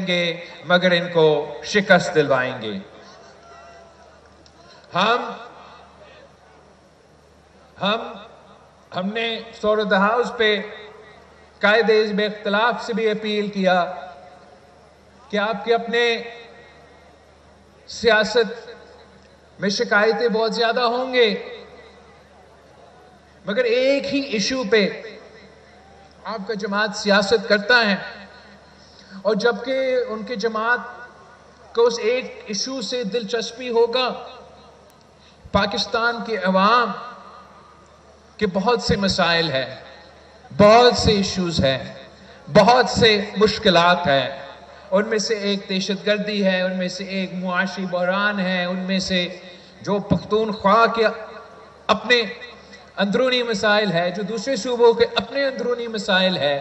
गए मगर इनको शिकस्त दिलवाएंगे। हमने सूरत हाउस पे कायदे हिज़्ब इख्तिलाफ से भी अपील किया कि आपके अपने सियासत में शिकायतें बहुत ज्यादा होंगे, मगर एक ही इशू पे आपका जमात सियासत करता है, और जबकि उनके जमात को उस एक इशू से दिलचस्पी होगा, पाकिस्तान के अवाम के बहुत से मसाइल हैं, बहुत से इश्यूज हैं, बहुत से मुश्किलात हैं। उनमें से एक दहशतगर्दी है, उनमें से एक मुआशी बहरान है, उनमें से जो पख्तूनख्वा के अपने अंदरूनी मसाइल है, जो दूसरे सूबों के अपने अंदरूनी मसाइल है।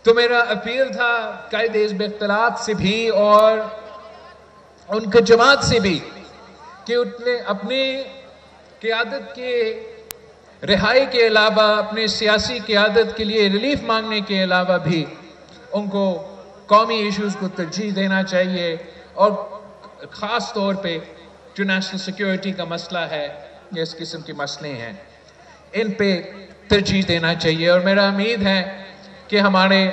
तो मेरा अपील था कायदे हिज़्ब इख्तिलाफ से भी और उनके जमात से भी कि उन्हें अपनी क़यादत के रिहाई के अलावा, अपने सियासी क़यादत के लिए रिलीफ मांगने के अलावा भी उनको कौमी इश्यूज़ को तरजीह देना चाहिए, और ख़ास तौर पे जो नेशनल सिक्योरिटी का मसला है या इस किस्म के मसले हैं, इन पे तरजीह देना चाहिए। और मेरा उम्मीद है कि हमारे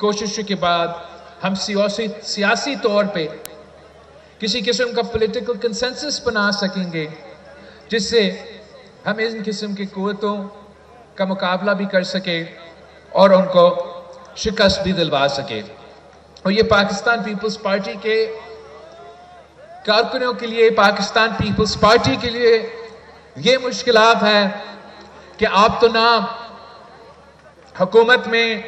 कोशिशों के बाद हम सियासी तौर पे किसी किस्म का पॉलिटिकल कंसेंसस बना सकेंगे, जिससे हम इन किस्म की क़ुव्वतों का मुकाबला भी कर सके और उनको शिकस्त भी दिलवा सके। और ये पाकिस्तान पीपल्स पार्टी के कारकुनों के लिए, पाकिस्तान पीपल्स पार्टी के लिए ये मुश्किलात है कि आप तो ना हुकूमत में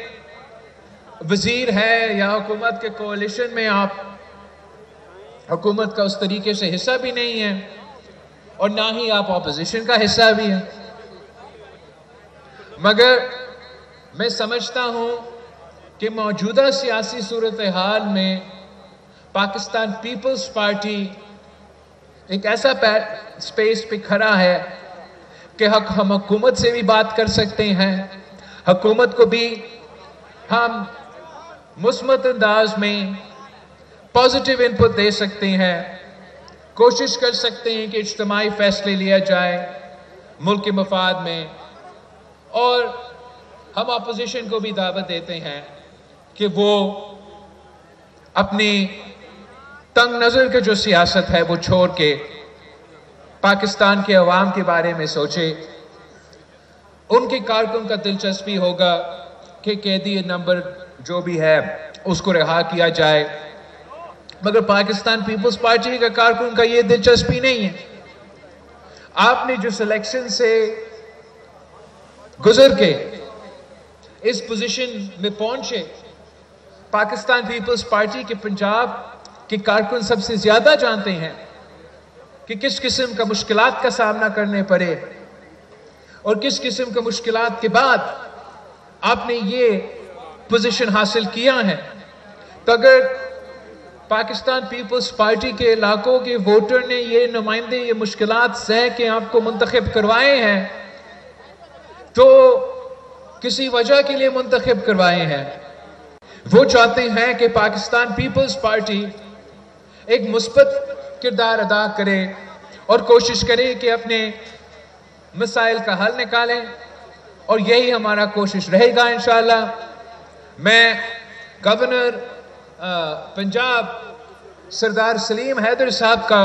वजीर है या हुकूमत के कोalition में आप हुकूमत का उस तरीके से हिस्सा भी नहीं है, और ना ही आप ऑपोजिशन का हिस्सा भी है। मगर मैं समझता हूं कि मौजूदा सियासी सूरत हाल में पाकिस्तान पीपल्स पार्टी एक ऐसा स्पेस पे खड़ा है कि हम हुकूमत से भी बात कर सकते हैं, हुकूमत को भी हम मुस्बत अंदाज में पॉजिटिव इनपुट दे सकते हैं, कोशिश कर सकते हैं कि इज्तिमाई फैसले लिया जाए मुल्क के मफाद में, और हम अपोजिशन को भी दावत देते हैं कि वो अपनी तंग नज़र की जो सियासत है वो छोड़ के पाकिस्तान के अवाम के बारे में सोचे। उनके कारकुन का दिलचस्पी होगा कि कैदी नंबर जो भी है उसको रिहा किया जाए, मगर पाकिस्तान पीपल्स पार्टी का कारकुन का ये दिलचस्पी नहीं है। आपने जो सिलेक्शन से गुजर के इस पोजीशन में पहुंचे, पाकिस्तान पीपल्स पार्टी के पंजाब के कारकुन सबसे ज्यादा जानते हैं कि किस किस्म का मुश्किलात का सामना करने पड़े और किस किस्म का मुश्किलात के बाद आपने ये पोजीशन हासिल किया है। तो अगर पाकिस्तान पीपल्स पार्टी के इलाकों के वोटर ने ये नुमाइंदे ये मुश्किलात सह के आपको मुंतखब करवाए हैं, तो किसी वजह के लिए मुंतखब करवाए हैं। वो चाहते हैं कि पाकिस्तान पीपल्स पार्टी एक मुस्बत किरदार अदा करे और कोशिश करे कि अपने मसाइल का हल निकालें, और यही हमारा कोशिश रहेगा इंशाअल्लाह। मैं गवर्नर पंजाब सरदार सलीम हैदर साहब का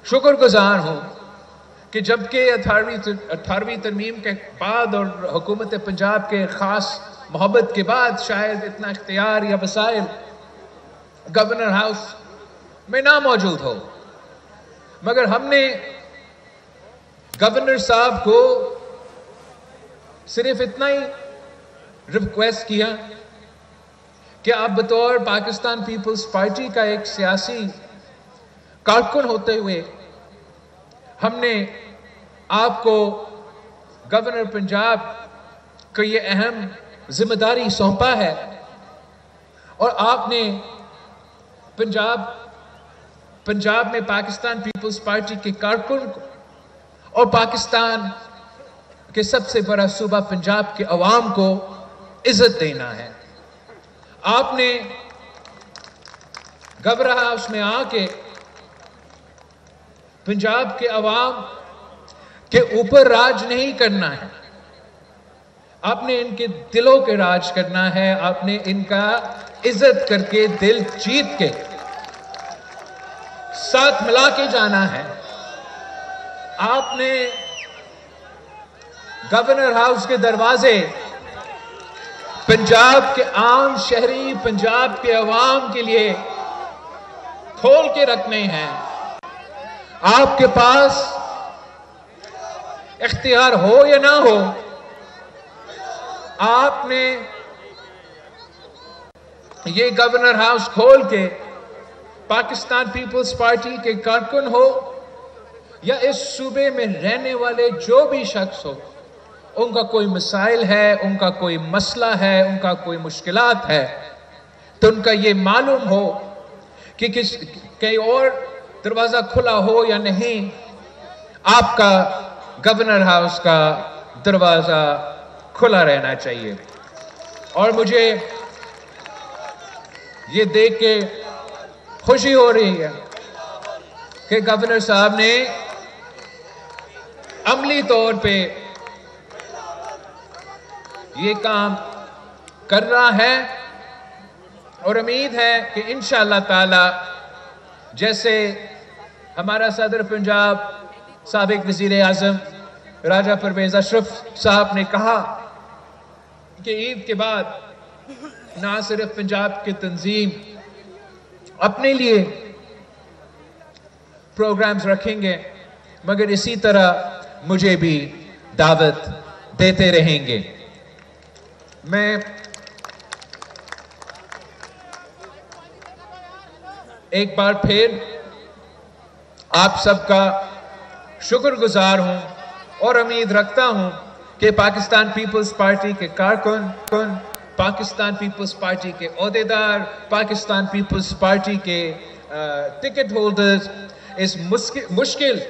शुक्रगुजार हूँ कि जबकि 18वीं तरमीम के बाद और हुकूमत पंजाब के ख़ास मोहब्बत के बाद शायद इतना इख्तियार या वसाइल गवर्नर हाउस में ना मौजूद हो, मगर हमने गवर्नर साहब को सिर्फ इतना ही रिक्वेस्ट किया कि आप बतौर पाकिस्तान पीपल्स पार्टी का एक सियासी कारकुन होते हुए हमने आपको गवर्नर पंजाब को ये अहम जिम्मेदारी सौंपा है, और आपने पंजाब में पाकिस्तान पीपल्स पार्टी के कारकुन को और पाकिस्तान के सबसे बड़ा सूबा पंजाब के अवाम को इज्जत देना है। आपने गवर्नर हाउस में आके पंजाब के अवाम के ऊपर राज नहीं करना है, आपने इनके दिलों के राज करना है। आपने इनका इज्जत करके, दिल जीत के, साथ मिला के जाना है। आपने गवर्नर हाउस के दरवाजे पंजाब के आम शहरी, पंजाब के अवाम के लिए खोल के रखने हैं। आपके पास इख्तियार हो या ना हो, आपने ये गवर्नर हाउस खोल के पाकिस्तान पीपल्स पार्टी के कारकुन हो या इस सूबे में रहने वाले जो भी शख्स हो, उनका कोई मसाइल है, उनका कोई मसला है, उनका कोई मुश्किलात है, तो उनका ये मालूम हो कि कहीं और दरवाजा खुला हो या नहीं, आपका गवर्नर हाउस का दरवाजा खुला रहना चाहिए। और मुझे ये देख के खुशी हो रही है कि गवर्नर साहब ने अमली तौर पे ये काम कर रहा है, और उम्मीद है कि इंशाअल्लाह ताला जैसे हमारा सदर पंजाब साबिक वज़ीर आज़म राजा परवेज़ अशरफ साहब ने कहा कि ईद के बाद ना सिर्फ पंजाब की तंजीम अपने लिए प्रोग्राम्स रखेंगे, मगर इसी तरह मुझे भी दावत देते रहेंगे। मैं एक बार फिर आप सबका शुक्रगुजार हूं और उम्मीद रखता हूं कि पाकिस्तान पीपल्स पार्टी के कारकुन, पाकिस्तान पीपल्स पार्टी के ओहदेदार, पाकिस्तान पीपल्स पार्टी के टिकट होल्डर्स इस मुश्किल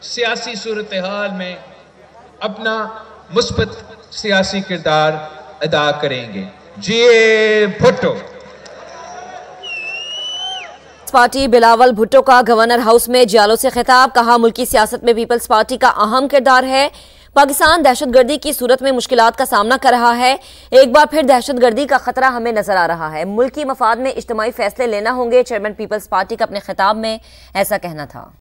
सियासी सूरत हाल में अपना मुस्बत सियासी किरदार अदा करेंगे। जिए भुट्टो। पार्टी बिलावल भुट्टो का गवर्नर हाउस में जियालों से खिताब, कहा मुल्की सियासत में पीपल्स पार्टी का अहम किरदार है। पाकिस्तान दहशतगर्दी की सूरत में मुश्किलात का सामना कर रहा है। एक बार फिर दहशतगर्दी का खतरा हमें नजर आ रहा है। मुल्की मफाद में इज्तिमाई फैसले लेना होंगे। चेयरमैन पीपल्स पार्टी का अपने खिताब में ऐसा कहना था।